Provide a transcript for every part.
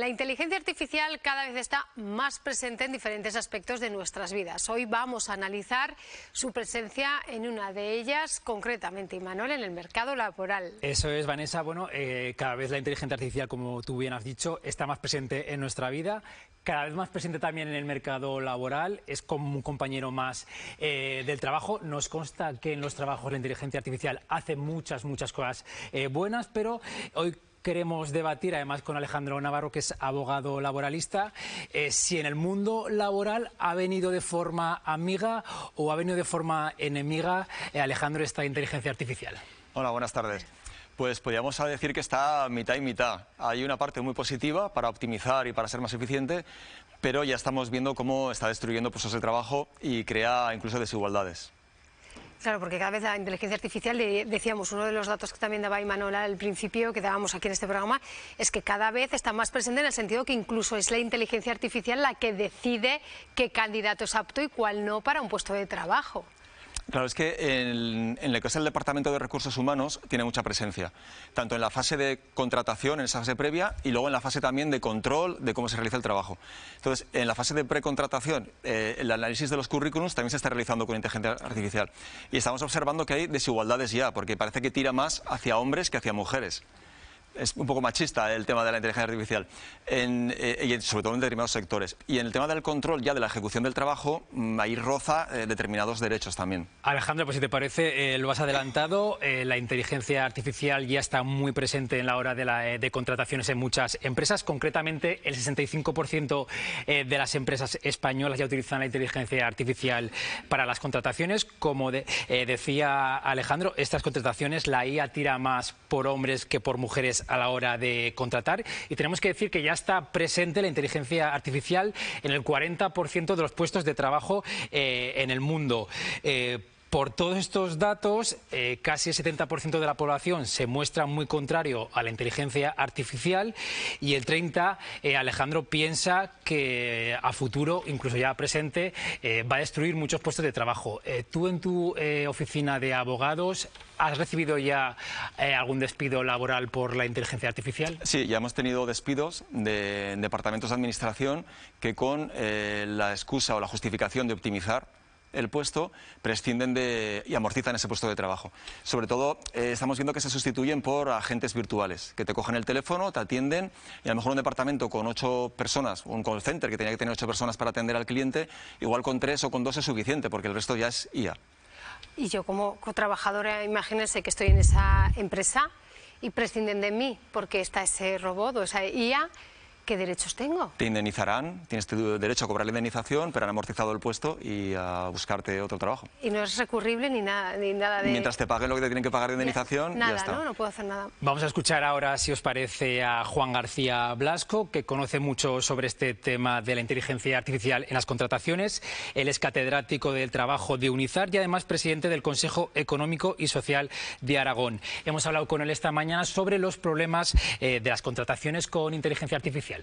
La inteligencia artificial cada vez está más presente en diferentes aspectos de nuestras vidas. Hoy vamos a analizar su presencia en una de ellas, concretamente, Imanol, en el mercado laboral. Eso es, Vanessa. Bueno, cada vez la inteligencia artificial, como tú bien has dicho, está más presente en nuestra vida, cada vez más presente también en el mercado laboral, es como un compañero más del trabajo. Nos consta que en los trabajos la inteligencia artificial hace muchas cosas buenas, pero hoy queremos debatir, además con Alejandro Navarro, que es abogado laboralista, si en el mundo laboral ha venido de forma amiga o ha venido de forma enemiga, Alejandro, esta inteligencia artificial. Hola, buenas tardes. Pues podríamos decir que está mitad y mitad. Hay una parte muy positiva para optimizar y para ser más eficiente, pero ya estamos viendo cómo está destruyendo puestos de trabajo y crea incluso desigualdades. Claro, porque cada vez la inteligencia artificial, decíamos, uno de los datos que también daba Imanol al principio, que dábamos aquí en este programa, es que cada vez está más presente en el sentido que incluso es la inteligencia artificial la que decide qué candidato es apto y cuál no para un puesto de trabajo. Claro, es que en lo que es el Departamento de Recursos Humanos tiene mucha presencia, tanto en la fase de contratación, en esa fase previa, y luego en la fase también de control de cómo se realiza el trabajo. Entonces, en la fase de precontratación, el análisis de los currículums también se está realizando con inteligencia artificial. Y estamos observando que hay desigualdades ya, porque parece que tira más hacia hombres que hacia mujeres. Es un poco machista el tema de la inteligencia artificial, y sobre todo en determinados sectores. Y en el tema del control ya de la ejecución del trabajo, ahí roza determinados derechos también. Alejandro, pues si te parece, lo has adelantado, la inteligencia artificial ya está muy presente en la hora de contrataciones en muchas empresas. Concretamente, el 65% de las empresas españolas ya utilizan la inteligencia artificial para las contrataciones. Como decía Alejandro, estas contrataciones, la IA tira más por hombres que por mujeres a la hora de contratar, y tenemos que decir que ya está presente la inteligencia artificial en el 40% de los puestos de trabajo en el mundo. Por todos estos datos, casi el 70% de la población se muestra muy contrario a la inteligencia artificial, y el 30%, Alejandro, piensa que a futuro, incluso ya presente, va a destruir muchos puestos de trabajo. ¿Tú en tu oficina de abogados has recibido ya algún despido laboral por la inteligencia artificial? Sí, ya hemos tenido despidos de departamentos de administración que con la excusa o la justificación de optimizar el puesto, prescinden y amortizan ese puesto de trabajo. Sobre todo, estamos viendo que se sustituyen por agentes virtuales, que te cogen el teléfono, te atienden, y a lo mejor un departamento con 8 personas, un call center que tenía que tener 8 personas para atender al cliente, igual con 3 o con 2 es suficiente, porque el resto ya es IA. Y yo como trabajadora, imagínense que estoy en esa empresa y prescinden de mí porque está ese robot o esa IA. ¿Qué derechos tengo? Te indemnizarán, tienes derecho a cobrar la indemnización, pero han amortizado el puesto y a buscarte otro trabajo. Y no es recurrible ni nada de... Mientras te paguen lo que te tienen que pagar de indemnización, nada, ya está. ¿no? No puedo hacer nada. Vamos a escuchar ahora, si os parece, a Juan García Blasco, que conoce mucho sobre este tema de la inteligencia artificial en las contrataciones. Él es catedrático del trabajo de UNIZAR y además presidente del Consejo Económico y Social de Aragón. Hemos hablado con él esta mañana sobre los problemas de las contrataciones con inteligencia artificial.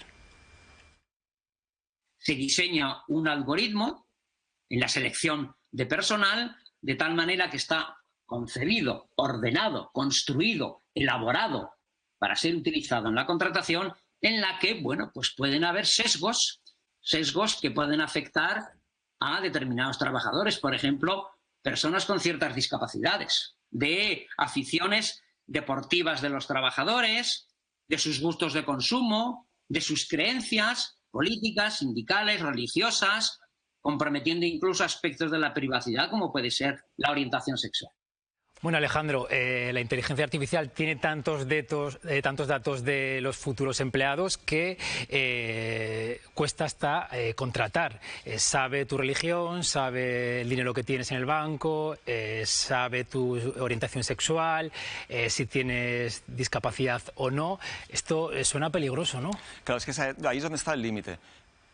Se diseña un algoritmo en la selección de personal de tal manera que está concebido, ordenado, construido, elaborado para ser utilizado en la contratación, en la que, bueno, pues pueden haber sesgos que pueden afectar a determinados trabajadores, por ejemplo, personas con ciertas discapacidades, de aficiones deportivas de los trabajadores, de sus gustos de consumo, de sus creencias políticas, sindicales, religiosas, comprometiendo incluso aspectos de la privacidad, como puede ser la orientación sexual. Bueno, Alejandro, la inteligencia artificial tiene tantos datos de los futuros empleados que cuesta hasta contratar. Sabe tu religión, sabe el dinero que tienes en el banco, sabe tu orientación sexual, si tienes discapacidad o no. Esto suena peligroso, ¿no? Claro, es que ahí es donde está el límite.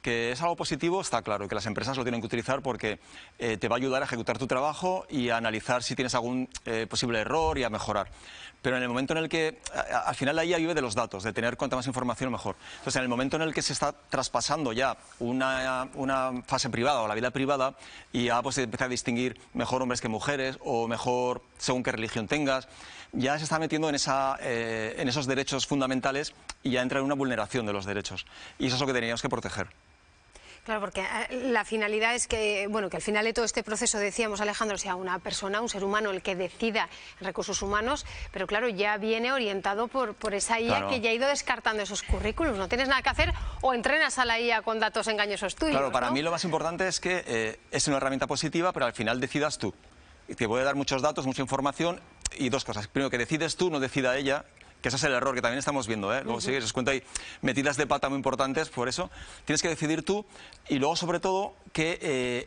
Que es algo positivo, está claro, que las empresas lo tienen que utilizar porque te va a ayudar a ejecutar tu trabajo y a analizar si tienes algún posible error y a mejorar. Pero en el momento en el que, al final la IA vive de los datos, de tener cuanta más información mejor. Entonces, en el momento en el que se está traspasando ya una fase privada o la vida privada, y ya pues se empieza a distinguir mejor hombres que mujeres o mejor según qué religión tengas, ya se está metiendo en esos derechos fundamentales y ya entra en una vulneración de los derechos. Y eso es lo que teníamos que proteger. Claro, porque la finalidad es que, bueno, que al final de todo este proceso, decíamos, Alejandro, sea una persona, un ser humano el que decida en recursos humanos, pero claro, ya viene orientado por esa IA, claro, que ya ha ido descartando esos currículums. No tienes nada que hacer o entrenas a la IA con datos engañosos tuyos. Claro, para ¿no? mí lo más importante es que es una herramienta positiva, pero al final decidas tú. Te puede dar muchos datos, mucha información y dos cosas. Primero, que decides tú, no decida ella. Que ese es el error que también estamos viendo, ¿eh? Luego, si os cuento, hay metidas de pata muy importantes, por eso tienes que decidir tú, y luego sobre todo que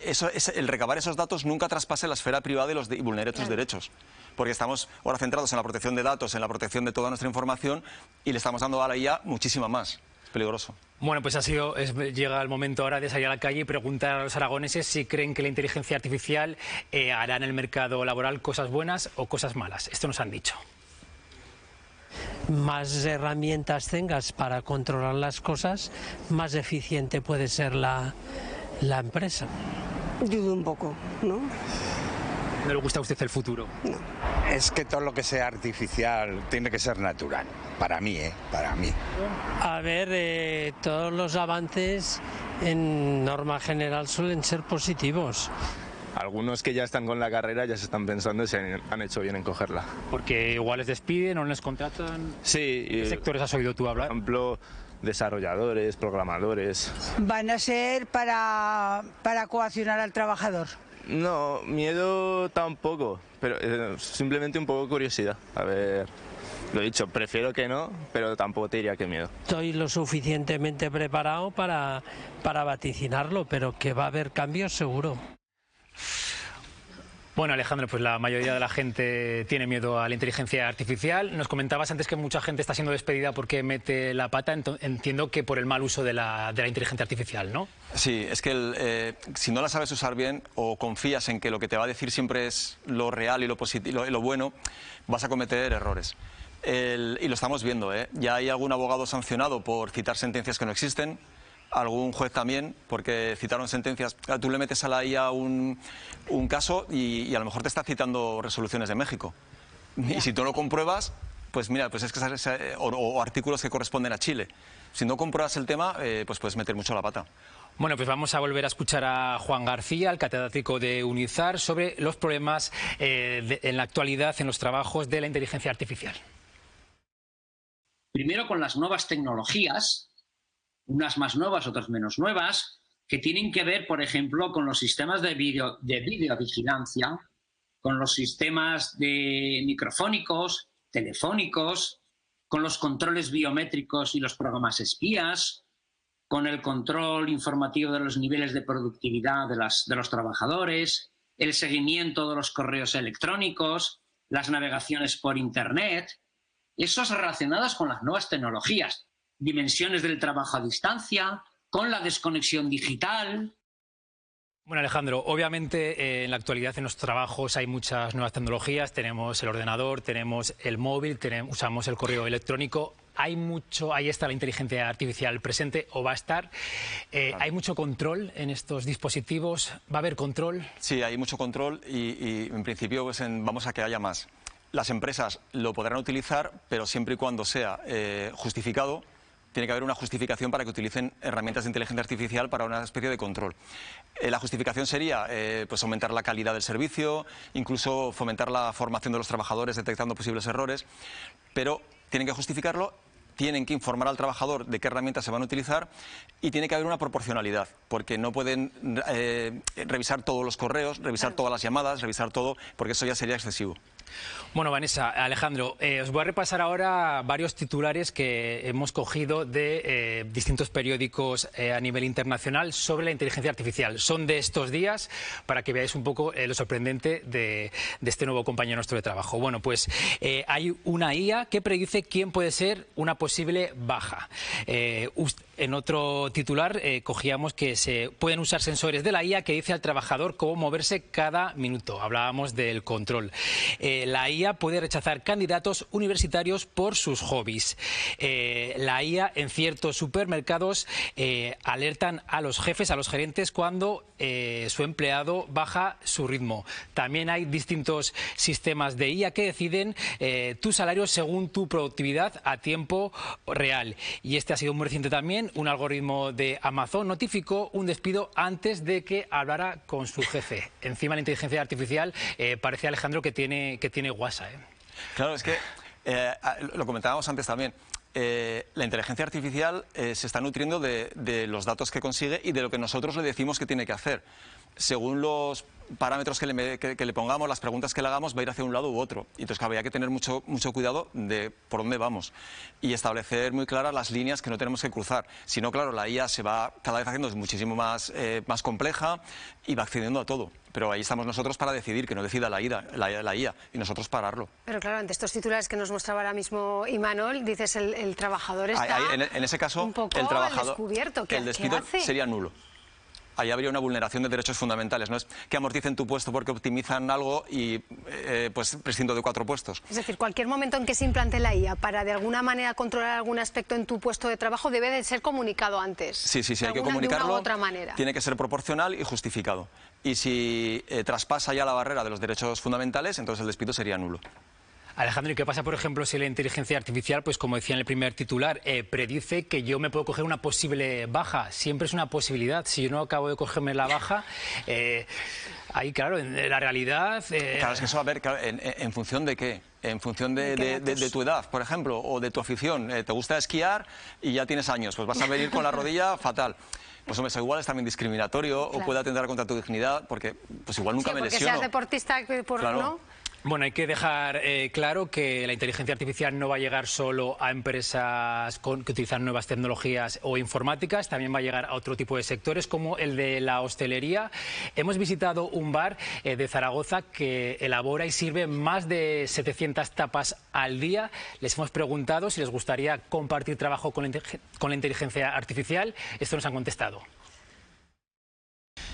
el recabar esos datos nunca traspase la esfera privada y vulnere tus derechos, porque estamos ahora centrados en la protección de datos, en la protección de toda nuestra información, y le estamos dando a la IA muchísima más. Peligroso. Bueno, pues llega el momento ahora de salir a la calle y preguntar a los aragoneses si creen que la inteligencia artificial hará en el mercado laboral cosas buenas o cosas malas. Esto nos han dicho. Más herramientas tengas para controlar las cosas, más eficiente puede ser la empresa. Dudo un poco, ¿no? ¿No le gusta a usted el futuro? No. Es que todo lo que sea artificial tiene que ser natural, para mí, para mí. A ver, todos los avances en norma general suelen ser positivos. Algunos que ya están con la carrera ya se están pensando si han hecho bien en cogerla. Porque igual les despiden o no les contratan. Sí. ¿Qué sectores has oído tú hablar? Por ejemplo, desarrolladores, programadores. Van a ser para coaccionar al trabajador. No, miedo tampoco, pero simplemente un poco de curiosidad. A ver, lo dicho, prefiero que no, pero tampoco te diría que miedo. Estoy lo suficientemente preparado para vaticinarlo, pero que va a haber cambios seguro. Bueno, Alejandro, pues la mayoría de la gente tiene miedo a la inteligencia artificial. Nos comentabas antes que mucha gente está siendo despedida porque mete la pata. Entiendo que por el mal uso de la inteligencia artificial, ¿no? Sí, es que si no la sabes usar bien o confías en que lo que te va a decir siempre es lo real y lo positivo y lo bueno, vas a cometer errores. Y lo estamos viendo, ¿eh? Ya hay algún abogado sancionado por citar sentencias que no existen. Algún juez también, porque citaron sentencias. Tú le metes a la IA un caso y a lo mejor te está citando resoluciones de México. Y si tú lo compruebas, pues mira, pues es que o artículos que corresponden a Chile. Si no compruebas el tema, pues puedes meter mucho la pata. Bueno, pues vamos a volver a escuchar a Juan García, el catedrático de UNIZAR, sobre los problemas en la actualidad en los trabajos de la inteligencia artificial. Primero con las nuevas tecnologías, unas más nuevas, otras menos nuevas, que tienen que ver, por ejemplo, con los sistemas de videovigilancia, con los sistemas de microfónicos, telefónicos, con los controles biométricos y los programas espías, con el control informativo de los niveles de productividad de los trabajadores, el seguimiento de los correos electrónicos, las navegaciones por Internet, esos relacionados con las nuevas tecnologías. Dimensiones del trabajo a distancia, con la desconexión digital. Bueno, Alejandro, obviamente en la actualidad en los trabajos hay muchas nuevas tecnologías. Tenemos el ordenador, tenemos el móvil, usamos el correo electrónico. Ahí está la inteligencia artificial presente o va a estar. ¿Hay mucho control en estos dispositivos? ¿Va a haber control? Sí, hay mucho control y en principio pues vamos a que haya más. Las empresas lo podrán utilizar, pero siempre y cuando sea justificado. Tiene que haber una justificación para que utilicen herramientas de inteligencia artificial para una especie de control. La justificación sería pues aumentar la calidad del servicio, incluso fomentar la formación de los trabajadores detectando posibles errores, pero tienen que justificarlo, tienen que informar al trabajador de qué herramientas se van a utilizar y tiene que haber una proporcionalidad, porque no pueden revisar todos los correos, revisar todas las llamadas, revisar todo, porque eso ya sería excesivo. Bueno, Vanessa, Alejandro, os voy a repasar ahora varios titulares que hemos cogido de distintos periódicos a nivel internacional sobre la inteligencia artificial. Son de estos días para que veáis un poco lo sorprendente de este nuevo compañero nuestro de trabajo. Bueno, pues hay una IA que predice quién puede ser una posible baja. En otro titular cogíamos que se pueden usar sensores de la IA que dice al trabajador cómo moverse cada minuto. Hablábamos del control. La IA puede rechazar candidatos universitarios por sus hobbies. La IA en ciertos supermercados alertan a los jefes, a los gerentes, cuando su empleado baja su ritmo. También hay distintos sistemas de IA que deciden tu salario según tu productividad a tiempo real. Y este ha sido muy reciente también. Un algoritmo de Amazon notificó un despido antes de que hablara con su jefe. Encima la inteligencia artificial parece, Alejandro, que tiene guasa. Claro, es que lo comentábamos antes también. La inteligencia artificial se está nutriendo de los datos que consigue y de lo que nosotros le decimos que tiene que hacer. Según los parámetros que le pongamos, las preguntas que le hagamos, va a ir hacia un lado u otro. Y entonces habría que tener mucho cuidado de por dónde vamos y establecer muy claras las líneas que no tenemos que cruzar. Si no, claro, la IA se va cada vez haciendo muchísimo más compleja y va accediendo a todo. Pero ahí estamos nosotros para decidir, que no decida la IA, y nosotros pararlo. Pero claro, ante estos titulares que nos mostraba ahora mismo Imanol, dices el trabajador está en ese caso, un poco el trabajador, descubierto. el despido sería nulo. Ahí habría una vulneración de derechos fundamentales. No es que amorticen tu puesto porque optimizan algo y pues prescindo de 4 puestos. Es decir, cualquier momento en que se implante la IA para de alguna manera controlar algún aspecto en tu puesto de trabajo debe de ser comunicado antes. Sí, hay que comunicarlo. De una u otra manera. Tiene que ser proporcional y justificado. Y si traspasa ya la barrera de los derechos fundamentales, entonces el despido sería nulo. Alejandro, ¿y qué pasa, por ejemplo, si la inteligencia artificial, pues como decía en el primer titular, predice que yo me puedo coger una posible baja? Siempre es una posibilidad. Si yo no acabo de cogerme la baja, ahí, claro, en la realidad... Claro, es que eso va a ver, claro, ¿en función de qué? En función de tu edad, por ejemplo, o de tu afición. ¿Te gusta esquiar y ya tienes años? Pues vas a venir con la rodilla fatal. Pues hombre, eso igual es también discriminatorio, o puede atentar contra tu dignidad, porque pues igual nunca me lesiono. Porque seas deportista, claro. ¿no? Bueno, hay que dejar claro que la inteligencia artificial no va a llegar solo a empresas que utilizan nuevas tecnologías o informáticas, también va a llegar a otro tipo de sectores como el de la hostelería. Hemos visitado un bar de Zaragoza que elabora y sirve más de 700 tapas al día. Les hemos preguntado si les gustaría compartir trabajo con la inteligencia artificial. Esto nos han contestado.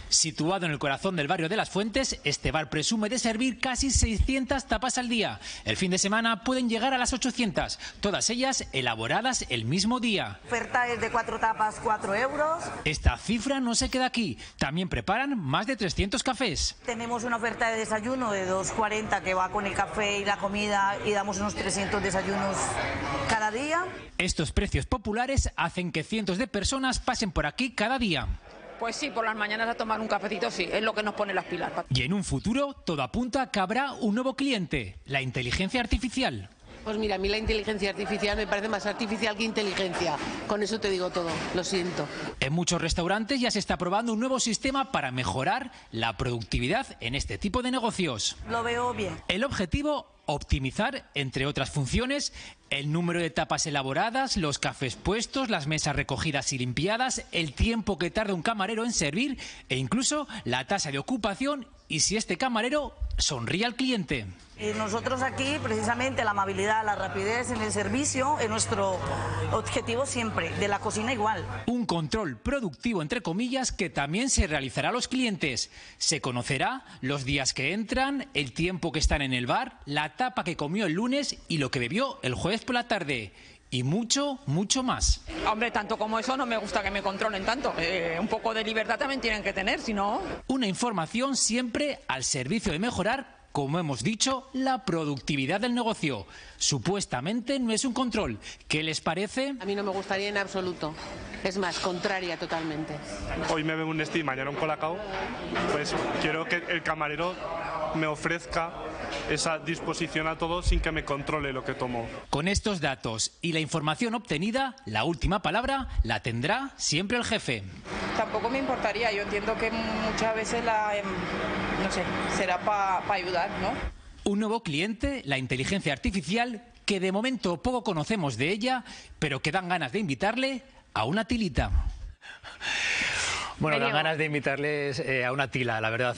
Situado en el corazón del barrio de Las Fuentes, este bar presume de servir casi 600 tapas al día. El fin de semana pueden llegar a las 800, todas ellas elaboradas el mismo día. La oferta es de 4 tapas, 4 euros. Esta cifra no se queda aquí, también preparan más de 300 cafés. Tenemos una oferta de desayuno de 2,40 que va con el café y la comida y damos unos 300 desayunos cada día. Estos precios populares hacen que cientos de personas pasen por aquí cada día. Pues sí, por las mañanas a tomar un cafecito, sí, es lo que nos pone las pilas. Y en un futuro todo apunta a que habrá un nuevo cliente, la inteligencia artificial. Pues mira, a mí la inteligencia artificial me parece más artificial que inteligencia. Con eso te digo todo, lo siento. En muchos restaurantes ya se está probando un nuevo sistema para mejorar la productividad en este tipo de negocios. Lo veo bien. El objetivo, optimizar, entre otras funciones, el número de tapas elaboradas, los cafés puestos, las mesas recogidas y limpiadas, el tiempo que tarda un camarero en servir e incluso la tasa de ocupación y si este camarero sonríe al cliente. Nosotros aquí, precisamente, la amabilidad, la rapidez en el servicio es nuestro objetivo siempre, de la cocina igual. Un control productivo, entre comillas, que también se realizará a los clientes. Se conocerá los días que entran, el tiempo que están en el bar, la tapa que comió el lunes y lo que bebió el jueves por la tarde. Y mucho, mucho más. Hombre, tanto como eso no me gusta que me controlen tanto. Un poco de libertad también tienen que tener, si no... Una información siempre al servicio de mejorar, como hemos dicho, la productividad del negocio. Supuestamente no es un control. ¿Qué les parece? A mí no me gustaría en absoluto. Es más, contraria totalmente. Hoy me bebo un Nestí, mañana un Colacao. Pues quiero que el camarero me ofrezca esa disposición a todo sin que me controle lo que tomo. Con estos datos y la información obtenida, la última palabra la tendrá siempre el jefe. Tampoco me importaría, yo entiendo que muchas veces no sé, será para ayudar, ¿no? Un nuevo cliente, la inteligencia artificial, que de momento poco conocemos de ella, pero que dan ganas de invitarle a una tilita. Bueno, dan ganas de invitarles a una tila, la verdad,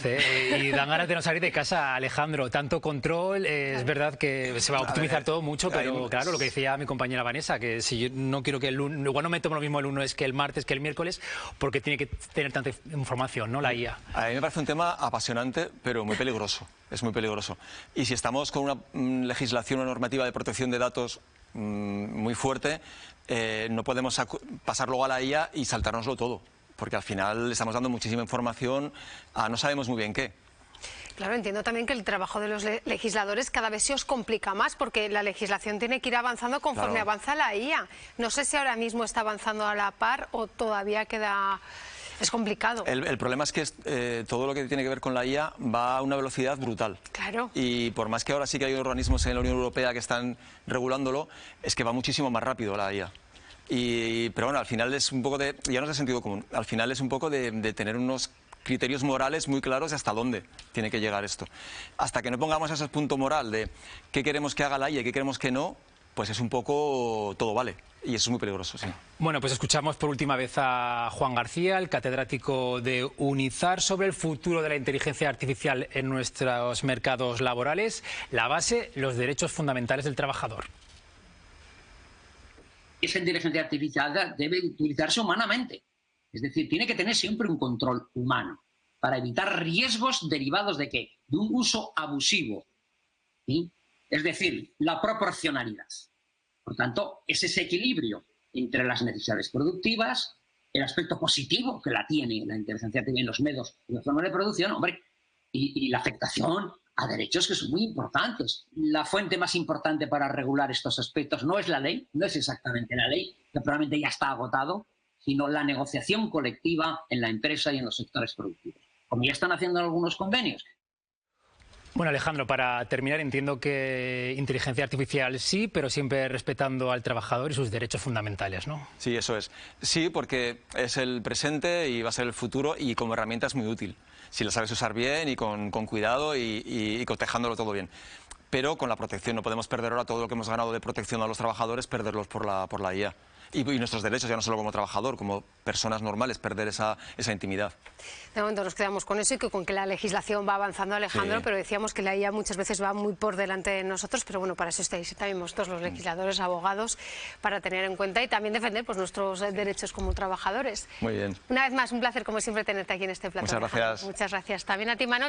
y dan ganas de no salir de casa, Alejandro. Tanto control, es verdad que se va a optimizar todo mucho, pero claro, lo que decía mi compañera Vanessa, que si yo no quiero que igual no me tomo lo mismo el lunes que el martes, que el miércoles, porque tiene que tener tanta información, ¿no? La IA. A mí me parece un tema apasionante, pero muy peligroso. Es muy peligroso. Y si estamos con una legislación, una normativa de protección de datos muy fuerte, no podemos pasar luego a la IA y saltárnoslo todo, porque al final le estamos dando muchísima información a no sabemos muy bien qué. Claro, entiendo también que el trabajo de los legisladores cada vez se os complica más, porque la legislación tiene que ir avanzando conforme avanza la IA. No sé si ahora mismo está avanzando a la par o todavía queda... Es complicado. El problema es que todo lo que tiene que ver con la IA va a una velocidad brutal. Claro. Y por más que ahora sí que hay organismos en la Unión Europea que están regulándolo, es que va muchísimo más rápido la IA. Pero bueno, al final es un poco de... Ya no es de sentido común. Al final es un poco de tener unos criterios morales muy claros de hasta dónde tiene que llegar esto. Hasta que no pongamos ese punto moral de qué queremos que haga la IA y qué queremos que no, pues es un poco todo vale. Y eso es muy peligroso, sí. Bueno, pues escuchamos por última vez a Juan García, el catedrático de UNIZAR, sobre el futuro de la inteligencia artificial en nuestros mercados laborales. La base, los derechos fundamentales del trabajador. Esa inteligencia artificial debe utilizarse humanamente. Es decir, tiene que tener siempre un control humano para evitar riesgos derivados ¿de qué? De un uso abusivo. ¿Sí? Es decir, la proporcionalidad. Por tanto, es ese equilibrio entre las necesidades productivas, el aspecto positivo que la tiene la inteligencia artificial en los medios y las formas de producción, hombre, y la afectación a derechos que son muy importantes. La fuente más importante para regular estos aspectos no es la ley, no es exactamente la ley, que probablemente ya está agotado, sino la negociación colectiva en la empresa y en los sectores productivos, como ya están haciendo algunos convenios. Bueno, Alejandro, para terminar, entiendo que inteligencia artificial sí, pero siempre respetando al trabajador y sus derechos fundamentales, ¿no? Sí, eso es. Sí, porque es el presente y va a ser el futuro, y como herramienta es muy útil, si la sabes usar bien y con cuidado y cotejándolo todo bien. Pero con la protección, no podemos perder ahora todo lo que hemos ganado de protección a los trabajadores, perderlos por la IA. Y nuestros derechos, ya no solo como trabajador, como personas normales, perder esa intimidad. De momento nos quedamos con eso y con que la legislación va avanzando, Alejandro, sí. Pero decíamos que la IA muchas veces va muy por delante de nosotros, pero bueno, para eso estáis también vosotros, los legisladores, abogados, para tener en cuenta y también defender pues, nuestros derechos como trabajadores. Muy bien. Una vez más, un placer, como siempre, tenerte aquí en este plato. Muchas gracias. Muchas gracias. También a ti, Manu.